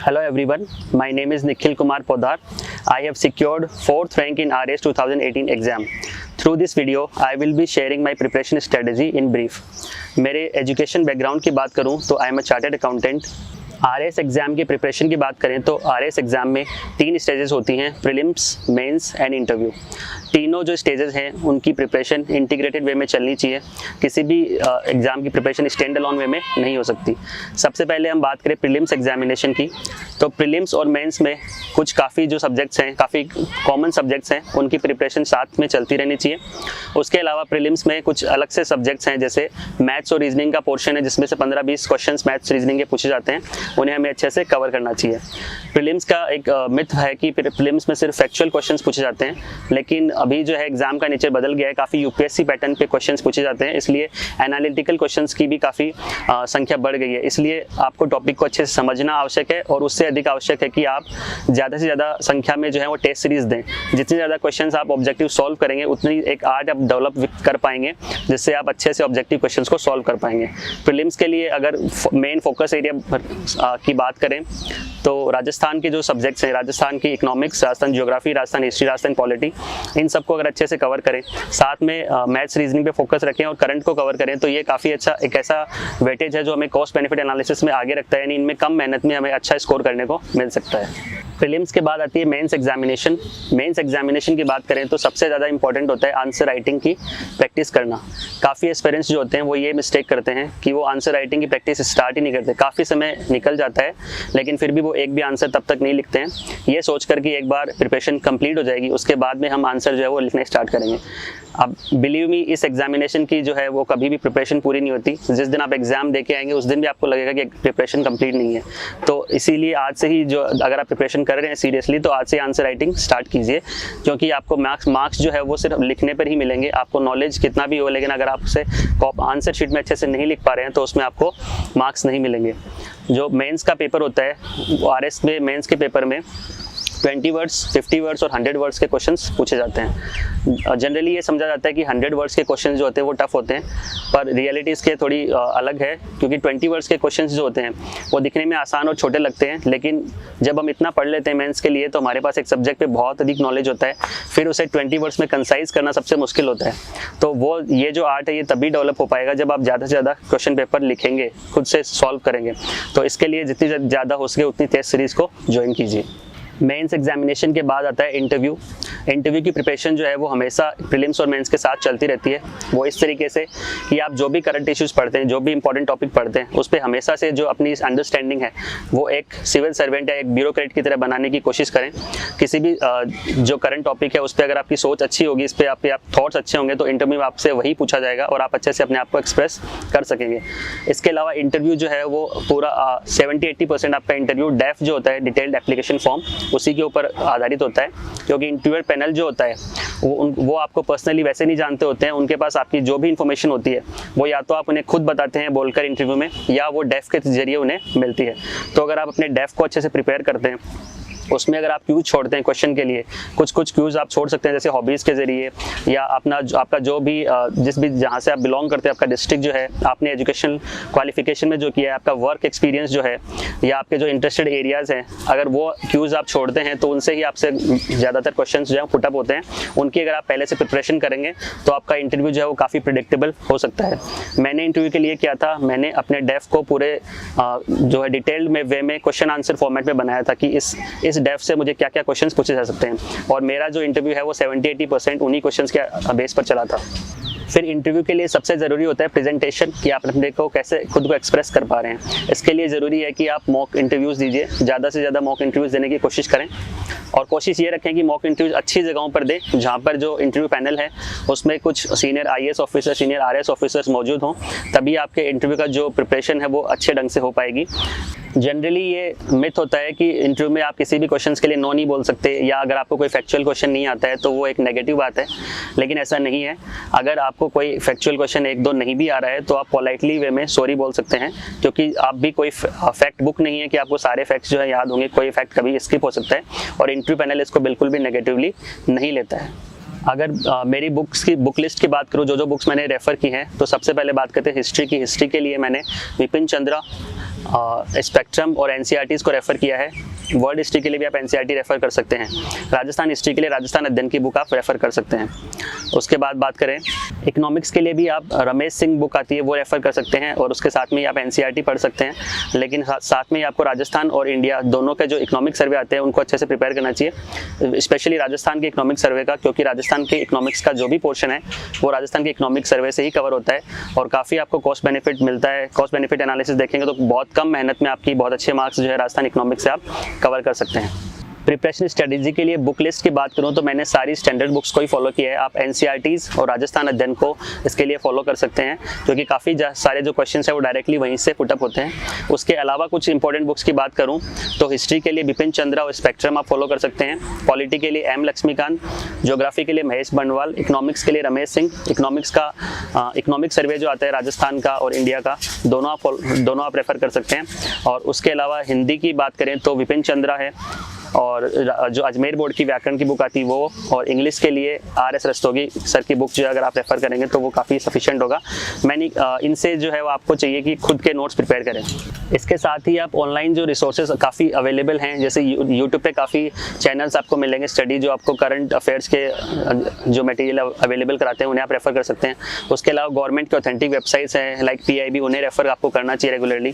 Hello everyone, my name is Nikhil Kumar Podar. I have secured 4th rank in RAS 2018 exam. Through this video, I will be sharing my preparation strategy in brief. मेरे education background की बात करूं तो I am a chartered accountant. RS exam की preparation की बात करें तो आरएस एग्ज़ाम में 3 स्टेजेस होती हैं, प्रीलिम्स, मेंस एंड इंटरव्यू। तीनों जो स्टेजेस हैं उनकी प्रिपरेशन इंटीग्रेटेड वे में चलनी चाहिए। किसी भी एग्ज़ाम की प्रिपरेशन स्टैंड अलोन वे में नहीं हो सकती। सबसे पहले हम बात करें प्रीलिम्स एग्जामिनेशन की, तो प्रीलिम्स और मेंस में कुछ काफ़ी जो सब्जेक्ट्स हैं, काफ़ी कॉमन सब्जेक्ट्स हैं, उनकी प्रिपरेशन साथ में चलती रहनी चाहिए। उसके अलावा प्रीलिम्स में कुछ अलग से सब्जेक्ट्स हैं, जैसे मैथ्स और रीजनिंग का पोर्शन है जिसमें से 15-20 क्वेश्चंस मैथ्स रीजनिंग के पूछे जाते हैं, उन्हें हमें अच्छे से कवर करना चाहिए। प्रीलिम्स का एक मिथ है कि प्रीलिम्स में सिर्फ फैक्चुअल क्वेश्चंस पूछे जाते हैं, लेकिन अभी जो है एग्जाम का नेचर बदल गया है, काफ़ी यूपीएससी पैटर्न पे क्वेश्चंस पूछे जाते हैं, इसलिए एनालिटिकल क्वेश्चंस की भी काफ़ी संख्या बढ़ गई है। इसलिए आपको टॉपिक को अच्छे से समझना आवश्यक है और उससे अधिक आवश्यक है कि आप ज़्यादा से ज़्यादा संख्या में जो है वो टेस्ट सीरीज दें। जितनी ज़्यादा क्वेश्चंस आप ऑब्जेक्टिव सॉल्व करेंगे उतनी एक आर्ट आप डेवलप कर पाएंगे, जिससे आप अच्छे से ऑब्जेक्टिव क्वेश्चंस को सॉल्व कर पाएंगे। प्रीलिम्स के लिए अगर मेन फोकस एरिया की बात करें तो राजस्थान के जो सब्जेक्ट्स हैं, राजस्थान की economics, Rajasthan geography, Rajasthan history, Rajasthan polity, इन सबको अगर अच्छे से कवर करें, साथ में मैथ्स रीजनिंग पे फोकस रखें और करंट को कवर करें, तो ये काफ़ी अच्छा एक ऐसा वेटेज है जो हमें कॉस्ट बेनिफिट एनालिसिस में आगे रखता है, यानी इनमें कम मेहनत में हमें अच्छा स्कोर करने को मिल सकता है। प्रीलिम्स के बाद आती है मेंस एग्जामिनेशन। मेंस एग्जामिनेशन की बात करें तो सबसे ज़्यादा इंपॉर्टेंट होता है आंसर राइटिंग की प्रैक्टिस करना। काफ़ी एस्पिरेंट्स जो होते हैं वो ये मिस्टेक करते हैं कि वो आंसर राइटिंग की प्रैक्टिस स्टार्ट ही नहीं करते। काफ़ी समय निकल जाता है लेकिन फिर भी वो एक भी आंसर तब तक नहीं लिखते हैं, ये सोच कर कि एक बार प्रिपरेशन कंप्लीट हो जाएगी उसके बाद में हम आंसर जो है वो लिखना स्टार्ट करेंगे। अब बिलीव मी, इस एग्जामिनेशन की जो है वो कभी भी प्रिपरेशन पूरी नहीं होती। जिस दिन आप एग्जाम दे के आएंगे उस दिन भी आपको लगेगा कि प्रिपरेशन कंप्लीट नहीं है। तो इसीलिए आज से ही जो अगर आप प्रिपरेशन कर रहे हैं सीरियसली, तो आज से आंसर राइटिंग स्टार्ट कीजिए, क्योंकि आपको मार्क्स जो है वो सिर्फ लिखने पर ही मिलेंगे। आपको नॉलेज कितना भी हो, लेकिन अगर आप उसे आंसर शीट में अच्छे से नहीं लिख पा रहे हैं तो उसमें आपको मार्क्स नहीं मिलेंगे। जो मेंस का पेपर होता है, आरएस में मेंस के पेपर में 20 वर्ड्स, 50 वर्ड्स और 100 वर्ड्स के क्वेश्चंस पूछे जाते हैं। जनरली ये समझा जाता है कि 100 वर्ड्स के क्वेश्चंस जो होते हैं वो टफ होते हैं, पर रियलिटी इसके थोड़ी अलग है, क्योंकि 20 वर्ड्स के क्वेश्चंस जो होते हैं वो दिखने में आसान और छोटे लगते हैं, लेकिन जब हम इतना पढ़ लेते हैं मेंस के लिए तो हमारे पास एक सब्जेक्ट पे बहुत अधिक नॉलेज होता है, फिर उसे 20 वर्ड्स में कंसाइज करना सबसे मुश्किल होता है। तो वो ये जो आर्ट है ये तभी डेवलप हो पाएगा जब आप ज़्यादा से ज़्यादा क्वेश्चन पेपर लिखेंगे, खुद से सॉल्व करेंगे। तो इसके लिए जितनी ज़्यादा हो सके उतनी टेस्ट सीरीज़ को ज्वाइन कीजिए। मेंस एग्जामिनेशन के बाद आता है इंटरव्यू। इंटरव्यू की प्रिपरेशन जो है वो हमेशा प्रीलिम्स और मेंस के साथ चलती रहती है। वो इस तरीके से कि आप जो भी करंट इश्यूज़ पढ़ते हैं, जो भी इंपॉर्टेंट टॉपिक पढ़ते हैं, उस पर हमेशा से जो अपनी अंडरस्टैंडिंग है वो एक सिविल सर्वेंट या एक ब्यूरोक्रेट की तरह बनाने की कोशिश करें। किसी भी जो करंट टॉपिक है उस पर अगर आपकी सोच अच्छी होगी, इस पर आपके थॉट्स अच्छे होंगे, तो इंटरव्यू में आपसे वही पूछा जाएगा और आप अच्छे से अपने आप को एक्सप्रेस कर सकेंगे। इसके अलावा इंटरव्यू जो है वो पूरा 70-80% आपका इंटरव्यू डेफ जो होता है, डिटेल्ड एप्लीकेशन फॉर्म, उसी के ऊपर आधारित होता है, क्योंकि इंटरव्यूअर पैनल जो होता है वो आपको पर्सनली वैसे नहीं जानते होते हैं। उनके पास आपकी जो भी इंफॉर्मेशन होती है वो या तो आप उन्हें खुद बताते हैं बोलकर इंटरव्यू में, या वो डेफ के जरिए उन्हें मिलती है। तो अगर आप अपने डेफ को अच्छे से प्रिपेयर करते हैं, उसमें अगर आप क्यूज छोड़ते हैं क्वेश्चन के लिए, कुछ क्यूज आप छोड़ सकते हैं, जैसे हॉबीज़ के जरिए, या आपका जो भी जहाँ से आप बिलोंग करते हैं, आपका डिस्ट्रिक्ट जो है, आपने एजुकेशन क्वालिफिकेशन में जो किया है, आपका वर्क एक्सपीरियंस जो है, या आपके जो इंटरेस्टेड एरियाज़ हैं, अगर वो क्यूज आप छोड़ते हैं तो उनसे ही आपसे ज़्यादातर क्वेश्चन जो है पुटअप होते हैं। उनकी अगर आप पहले से प्रिपरेशन करेंगे तो आपका इंटरव्यू जो है वो काफ़ी प्रिडिक्टेबल हो सकता है। मैंने इंटरव्यू के लिए किया था, मैंने अपने डेफ को पूरे जो है डिटेल्ड में वे में क्वेश्चन आंसर फॉर्मेट में बनाया था कि इस डेफ से मुझे क्या क्या क्वेश्चंस पूछे जा सकते हैं, और मेरा जो इंटरव्यू है वो 70-80% उन्हीं क्वेश्चंस के बेस पर चला था। फिर इंटरव्यू के लिए सबसे ज़रूरी होता है प्रेजेंटेशन, कि आप अपने को कैसे खुद को एक्सप्रेस कर पा रहे हैं। इसके लिए ज़रूरी है कि आप मॉक इंटरव्यूज़ दीजिए, ज़्यादा से ज़्यादा मॉक इंटरव्यूज़ देने की कोशिश करें, और कोशिश ये रखें कि मॉक इंटरव्यूज़ अच्छी जगहों पर दें जहाँ पर जो इंटरव्यू पैनल है उसमें कुछ senior IAS officer, senior RS officers मौजूद हों, तभी आपके इंटरव्यू का जो प्रिपरेशन है वो अच्छे ढंग से हो पाएगी। जनरली ये मिथ होता है कि इंटरव्यू में आप किसी भी क्वेश्चंस के लिए नो नहीं बोल सकते, या अगर आपको कोई फैक्चुअल क्वेश्चन नहीं आता है तो वो एक नेगेटिव बात है, लेकिन ऐसा नहीं है। अगर आपको कोई फैक्चुअल क्वेश्चन 1-2 नहीं भी आ रहा है तो आप पोलाइटली वे में सॉरी बोल सकते हैं, क्योंकि आप भी कोई फैक्ट बुक नहीं है कि आपको सारे फैक्ट्स जो है याद होंगे। कोई फैक्ट कभी स्किप हो सकता है, और इंटरव्यू पैनल इसको बिल्कुल भी नेगेटिवली नहीं लेता है। अगर मेरी बुक लिस्ट की बात करूँ, जो बुक्स मैंने रेफ़र की हैं, तो सबसे पहले बात करते हैं हिस्ट्री की। हिस्ट्री के लिए मैंने विपिन चंद्रा, स्पेक्ट्रम और एनसीईआरटीज़ को रेफ़र किया है। वर्ल्ड हिस्ट्री के लिए भी आप एनसीईआरटी रेफ़र कर सकते हैं। राजस्थान हिस्ट्री के लिए राजस्थान अध्ययन की बुक आप रेफ़र कर सकते हैं। उसके बाद बात करें इकोनॉमिक्स के लिए भी आप रमेश सिंह बुक आती है वो रेफ़र कर सकते हैं, और उसके साथ में आप एनसीईआरटी पढ़ सकते हैं। लेकिन साथ में आपको राजस्थान और इंडिया दोनों के जो इकोनॉमिक सर्वे आते हैं उनको अच्छे से प्रिपेयर करना चाहिए, स्पेशली राजस्थान के इकोनॉमिक सर्वे का, क्योंकि राजस्थान के इकोनॉमिक्स का जो भी पोर्शन है वो राजस्थान के इकोनॉमिक सर्वे से ही कवर होता है, और काफ़ी आपको कॉस्ट बेनिफिट मिलता है। कॉस्ट बेनिफिट एनालिसिस देखेंगे तो बहुत कम मेहनत में आपकी बहुत अच्छे मार्क्स जो है राजस्थान इकोनॉमिक्स से आप कवर कर सकते हैं। प्रिपरेशन स्ट्रेटजी के लिए बुक लिस्ट की बात करूं तो मैंने सारी स्टैंडर्ड बुक्स को ही फॉलो किया है। आप एनसीईआरटीज़ और राजस्थान अध्ययन को इसके लिए फॉलो कर सकते हैं, क्योंकि काफ़ी सारे जो क्वेश्चंस हैं वो डायरेक्टली वहीं से पुटअप होते हैं। उसके अलावा कुछ इंपॉर्टेंट बुक्स की बात करूं तो हिस्ट्री के लिए बिपिन चंद्रा और स्पेक्ट्रम आप फॉलो कर सकते हैं। पॉलिटी के लिए एम लक्ष्मीकांत, ज्योग्राफी के लिए महेश बंडवाल, इकोनॉमिक्स के लिए रमेश सिंह। इकोनॉमिक सर्वे जो आता है राजस्थान का और इंडिया का, दोनों आप रेफ़र कर सकते हैं। और उसके अलावा हिंदी की बात करें तो विपिन चंद्रा है, और जो अजमेर बोर्ड की व्याकरण की बुक आती है वो, और इंग्लिश के लिए RS रस्तोगी सर की बुक जो है अगर आप रेफ़र करेंगे तो वो काफ़ी सफिशिएंट होगा। इनसे जो है वो आपको चाहिए कि खुद के नोट्स प्रिपेयर करें। इसके साथ ही आप ऑनलाइन जो रिसोर्सेज काफ़ी अवेलेबल हैं, जैसे यूट्यूब पे काफ़ी चैनल्स आपको मिलेंगे स्टडी जो आपको करंट अफेयर्स के जो मटेरियल अवेलेबल कराते हैं उन्हें आप रेफ़र कर सकते हैं। उसके अलावा गवर्नमेंट के ऑथेंटिक वेबसाइट्स हैं लाइक PIB, उन्हें रेफ़र आपको करना चाहिए रेगुलरली।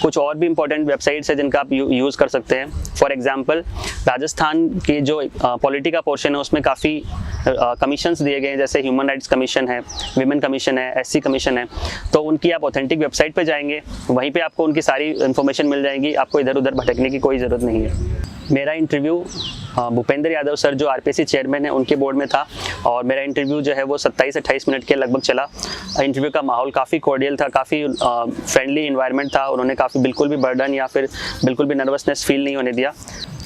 कुछ और भी इंपॉर्टेंट वेबसाइट्स हैं जिनका आप यूज़ कर सकते हैं। फॉर एग्जाम्पल राजस्थान की जो पॉलिटी का पोर्शन है उसमें काफ़ी कमीशंस दिए गए हैं, जैसे ह्यूमन राइट्स कमीशन है, विमेन कमीशन है, SC कमीशन है। तो उनकी आप ऑथेंटिक वेबसाइट पे जाएंगे, वहीं पे आपको उनकी सारी इन्फॉर्मेशन मिल जाएगी, आपको इधर उधर भटकने की कोई ज़रूरत नहीं है। मेरा इंटरव्यू भूपेंद्र यादव सर जो RPSC चेयरमैन है उनके बोर्ड में था, और मेरा इंटरव्यू जो है वो 27-28 मिनट के लगभग चला। इंटरव्यू का माहौल काफ़ी कॉर्डियल था, काफ़ी फ्रेंडली इन्वायरमेंट था। उन्होंने काफ़ी बिल्कुल भी बर्डन या फिर बिल्कुल भी नर्वसनेस फील नहीं होने दिया।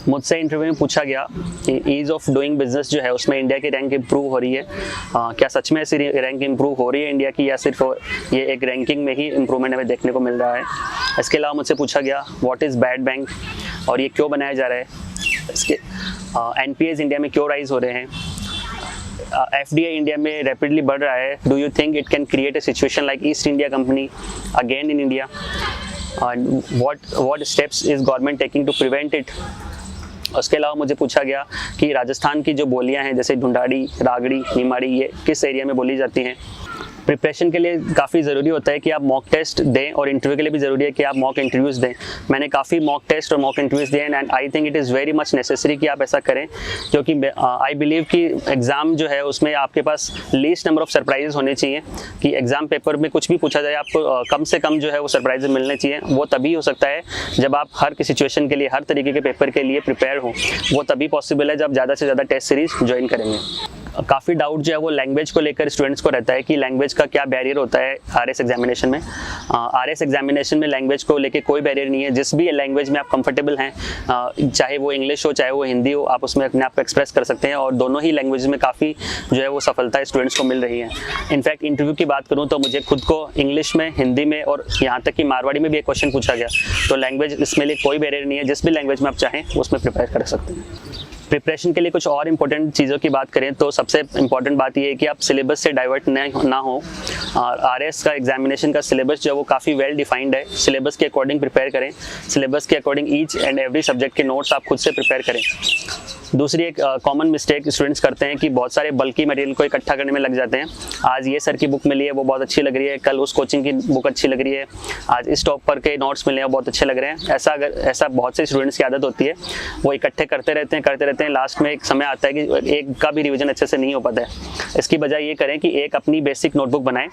मुझसे इंटरव्यू में पूछा गया कि ईज़ ऑफ डूइंग बिजनेस जो है उसमें इंडिया की रैंक इंप्रूव हो रही है, क्या सच में ऐसी रैंक इंप्रूव हो रही है इंडिया की, या सिर्फ ये एक रैंकिंग में ही इंप्रूवमेंट हमें देखने को मिल रहा है। इसके अलावा मुझसे पूछा गया व्हाट इज़ बैड बैंक और ये क्यों बनाया जा रहा है, इसके NPAs इंडिया में क्यों राइज हो रहे हैं, FDI इंडिया में रैपिडली बढ़ रहा है, do you think it can create a situation like east India company again in India, what steps is government taking to prevent it। उसके अलावा मुझे पूछा गया कि राजस्थान की जो बोलियां हैं जैसे ढूंढाड़ी, रागड़ी, निमाड़ी, ये किस एरिया में बोली जाती हैं। प्रिपरेशन के लिए काफ़ी ज़रूरी होता है कि आप मॉक टेस्ट दें, और इंटरव्यू के लिए भी ज़रूरी है कि आप मॉक इंटरव्यूज़ दें। मैंने काफ़ी मॉक टेस्ट और मॉक इंटरव्यूज़ दिए and I think it is very much necessary कि आप ऐसा करें, क्योंकि आई बिलीव कि एग्ज़ाम जो है उसमें आपके पास लीस्ट नंबर ऑफ सरप्राइजेस होने चाहिए, कि एग्ज़ाम पेपर में कुछ भी पूछा जाए आपको कम से कम जो है वो सरप्राइजेस मिलने चाहिए। वो तभी हो सकता है जब आप हर सिचुएशन के लिए, हर तरीके के पेपर के लिए प्रिपेयर हो। वो तभी पॉसिबल है जब ज़्यादा से ज़्यादा टेस्ट सीरीज ज्वाइन करेंगे। काफ़ी डाउट जो है वो लैंग्वेज को लेकर स्टूडेंट्स को रहता है कि लैंग्वेज का क्या बैरियर होता है RS एग्जामिनेशन में। RS एग्जामिनेशन में लैंग्वेज को लेकर कोई बैरियर नहीं है। जिस भी लैंग्वेज में आप कंफर्टेबल हैं, चाहे वो इंग्लिश हो चाहे वो हिंदी हो, आप उसमें अपने आप को एक्सप्रेस कर सकते हैं, और दोनों ही लैंग्वेज में काफ़ी जो है वो सफलता स्टूडेंट्स को मिल रही है। इनफैक्ट इंटरव्यू की बात करूँ तो मुझे खुद को इंग्लिश में, हिंदी में और यहाँ तक कि मारवाड़ी में भी एक क्वेश्चन पूछा गया। तो लैंग्वेज इसमें लिए कोई बैरियर नहीं है, जिस भी लैंग्वेज में आप चाहें उसमें प्रिपेयर कर सकते हैं। प्रिपरेशन के लिए कुछ और इम्पोर्टेंट चीज़ों की बात करें तो सबसे इम्पोर्टेंट बात ये है कि आप सिलेबस से डाइवर्ट ना हो। RS का एग्जामिनेशन का सिलेबस जो है वो काफ़ी वेल डिफाइंड है। सिलेबस के अकॉर्डिंग प्रिपेयर करें, सिलेबस के according each and every subject के नोट्स आप खुद से प्रिपेयर करें। दूसरी एक कॉमन मिस्टेक स्टूडेंट्स करते हैं कि बहुत सारे बल्कि मटेरियल को इकट्ठा करने में लग जाते हैं। आज ये सर की बुक मिली है वो बहुत अच्छी लग रही है, कल उस कोचिंग की बुक अच्छी लग रही है, आज इस टॉपर के नोट्स मिले हैं बहुत अच्छे लग रहे हैं। ऐसा बहुत से स्टूडेंट्स की आदत होती है, वो इकट्ठे करते रहते हैं, लास्ट में एक समय आता है कि एक का भी रिविजन अच्छे से नहीं हो पाता है। इसकी बजाय ये करें कि एक अपनी बेसिक नोटबुक बनाएं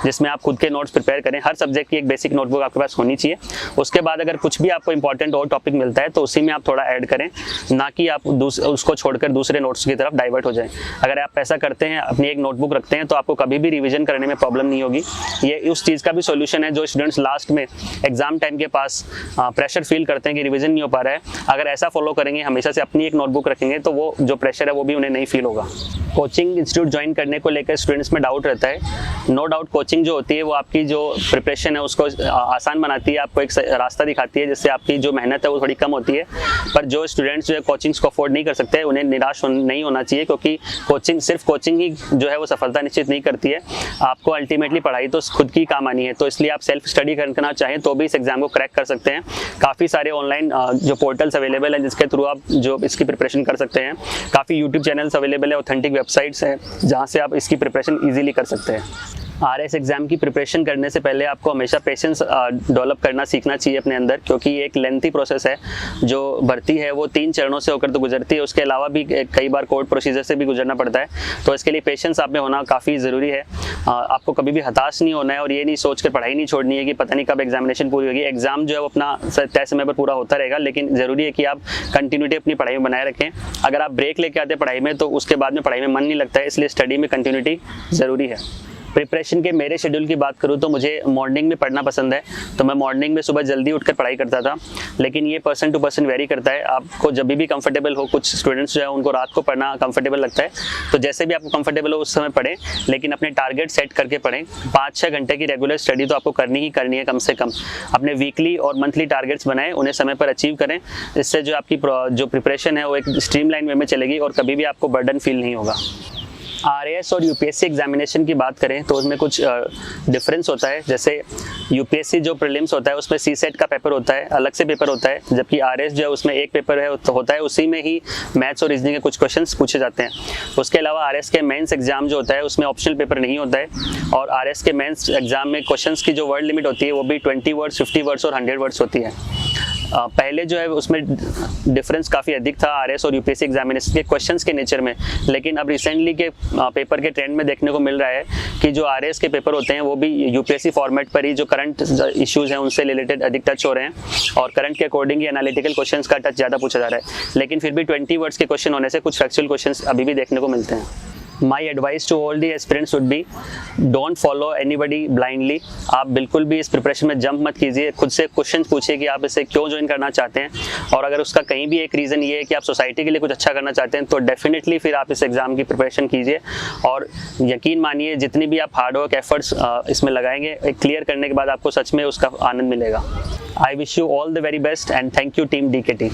जिसमें आप खुद के नोट्स प्रिपेयर करें। हर सब्जेक्ट की एक बेसिक नोटबुक आपके पास होनी चाहिए। उसके बाद अगर कुछ भी आपको इंपॉर्टेंट और टॉपिक मिलता है तो उसी में आप थोड़ा ऐड करें, ना कि आप उसको छोड़कर दूसरे नोट्स की तरफ डाइवर्ट हो जाएं। अगर आप ऐसा करते हैं, अपनी एक नोटबुक रखते हैं, तो आपको कभी भी रिवीजन करने में प्रॉब्लम नहीं होगी। ये उस चीज़ का भी सॉल्यूशन है जो स्टूडेंट्स लास्ट में एग्जाम टाइम के पास प्रेशर फील करते हैं कि रिवीजन नहीं हो पा रहा है। अगर ऐसा फॉलो करेंगे, हमेशा से अपनी एक नोटबुक रखेंगे तो वो जो प्रेशर है वो भी उन्हें नहीं फील होगा। कोचिंग इंस्टीट्यूट ज्वाइन करने को लेकर स्टूडेंट्स में डाउट रहता है। नो डाउट कोचिंग जो होती है वो आपकी जो प्रिपरेशन है उसको आसान बनाती है, आपको एक रास्ता दिखाती है जिससे आपकी जो मेहनत है वो थोड़ी कम होती है। पर जो स्टूडेंट्स जो है कोचिंग्स को अफोर्ड नहीं कर सकते उन्हें निराश नहीं होना चाहिए, क्योंकि सिर्फ कोचिंग ही जो है वो सफलता निश्चित नहीं करती है। आपको अल्टीमेटली पढ़ाई तो खुद की काम आनी है, तो इसलिए आप सेल्फ स्टडी करना चाहें तो भी इस एग्जाम को क्रैक कर सकते हैं। काफ़ी सारे ऑनलाइन जो पोर्टल्स अवेलेबल हैं जिसके थ्रू आप जो इसकी प्रिपरेशन कर सकते हैं। काफ़ी यूट्यूब चैनल्स अवेलेबल है, ऑथेंटिक वेबसाइट्स हैं जहाँ से आप इसकी प्रिपरेशन ईजिली कर सकते हैं। आरएस एग्ज़ाम की प्रिपरेशन करने से पहले आपको हमेशा पेशेंस डेवलप करना सीखना चाहिए अपने अंदर, क्योंकि ये एक लेंथी प्रोसेस है। जो भर्ती है वो 3 चरणों से होकर तो गुजरती है, उसके अलावा भी कई बार कोर्ट प्रोसीजर से भी गुजरना पड़ता है। तो इसके लिए पेशेंस आप में होना काफ़ी ज़रूरी है। आपको कभी भी हताश नहीं होना है और ये नहीं सोच कर पढ़ाई नहीं छोड़नी है कि पता नहीं कब एग्जामिनेशन पूरी होगी। एग्जाम जो है वो अपना तय समय पर पूरा होता रहेगा, लेकिन ज़रूरी है कि आप कंटिन्यूटी अपनी पढ़ाई में बनाए रखें। अगर आप ब्रेक लेके आते हैं पढ़ाई में तो उसके बाद में पढ़ाई में मन नहीं लगता है, इसलिए स्टडी में कंटिन्यूटी ज़रूरी है। प्रिपरेशन के मेरे शेड्यूल की बात करूँ तो मुझे मॉर्निंग में पढ़ना पसंद है, तो मैं मॉर्निंग में सुबह जल्दी उठकर पढ़ाई करता था। लेकिन ये पर्सन टू पर्सन वेरी करता है, आपको जब भी कंफर्टेबल हो। कुछ स्टूडेंट्स जो है उनको रात को पढ़ना कंफर्टेबल लगता है, तो जैसे भी आपको कंफर्टेबल हो उस समय पढ़ें, लेकिन अपने टारगेट सेट करके पढ़ें। 5-6 घंटे की रेगुलर स्टडी तो आपको करनी ही करनी है कम से कम। अपने वीकली और मंथली टारगेट्स बनाएं, उन्हें समय पर अचीव करें। इससे जो आपकी जो प्रिपरेशन है वो एक स्ट्रीमलाइन वे में चलेगी और कभी भी आपको बर्डन फील नहीं होगा। आरएएस और यूपीएससी एग्जामिनेशन की बात करें तो उसमें कुछ डिफरेंस होता है। जैसे यूपीएससी जो प्रीलिम्स होता है उसमें सीसेट का पेपर होता है, अलग से पेपर होता है, जबकि आरएएस जो है उसमें एक पेपर है होता है, उसी में ही मैथ्स और रीजनिंग के कुछ क्वेश्चंस पूछे जाते हैं। उसके अलावा आरएएस के मेंस एग्जाम जो होता है उसमें ऑप्शनल पेपर नहीं होता है, और आरएएस के मेंस एग्जाम में क्वेश्चंस की जो वर्ड लिमिट होती है वो भी 20 वर्ड्स, 50 वर्ड्स और 100 वर्ड्स होती है। पहले जो है उसमें डिफरेंस काफ़ी अधिक था आरएएस और यूपीएससी एग्जामिनेशन के क्वेश्चंस के नेचर में, लेकिन अब रिसेंटली के पेपर के ट्रेंड में देखने को मिल रहा है कि जो आरएएस के पेपर होते हैं वो भी यूपीएससी फॉर्मेट पर ही जो करंट इश्यूज हैं उनसे रिलेटेड अधिक टच हो रहे हैं, और करंट के अकॉर्डिंग ही एनालिटिकल क्वेश्चंस का टच ज़्यादा पूछा जा रहा है। लेकिन फिर भी 20 वर्ड्स के क्वेश्चन होने से कुछ फैक्चुअल क्वेश्चंस अभी भी देखने को मिलते हैं। My advice to all the aspirants would be don't follow anybody blindly। आप बिल्कुल भी इस प्रिपरेशन में जंप मत कीजिए, खुद से क्वेश्चन पूछिए कि आप इसे क्यों ज्वाइन करना चाहते हैं, और अगर उसका कहीं भी एक रीज़न ये है कि आप सोसाइटी के लिए कुछ अच्छा करना चाहते हैं तो डेफिनेटली फिर आप इस एग्ज़ाम की प्रिपरेशन कीजिए, और यकीन मानिए जितनी भी आप हार्ड वर्क एफर्ट्स इसमें लगाएंगे, क्लियर करने के बाद आपको सच में उसका आनंद मिलेगा। I wish you all the very best and thank you team DKT।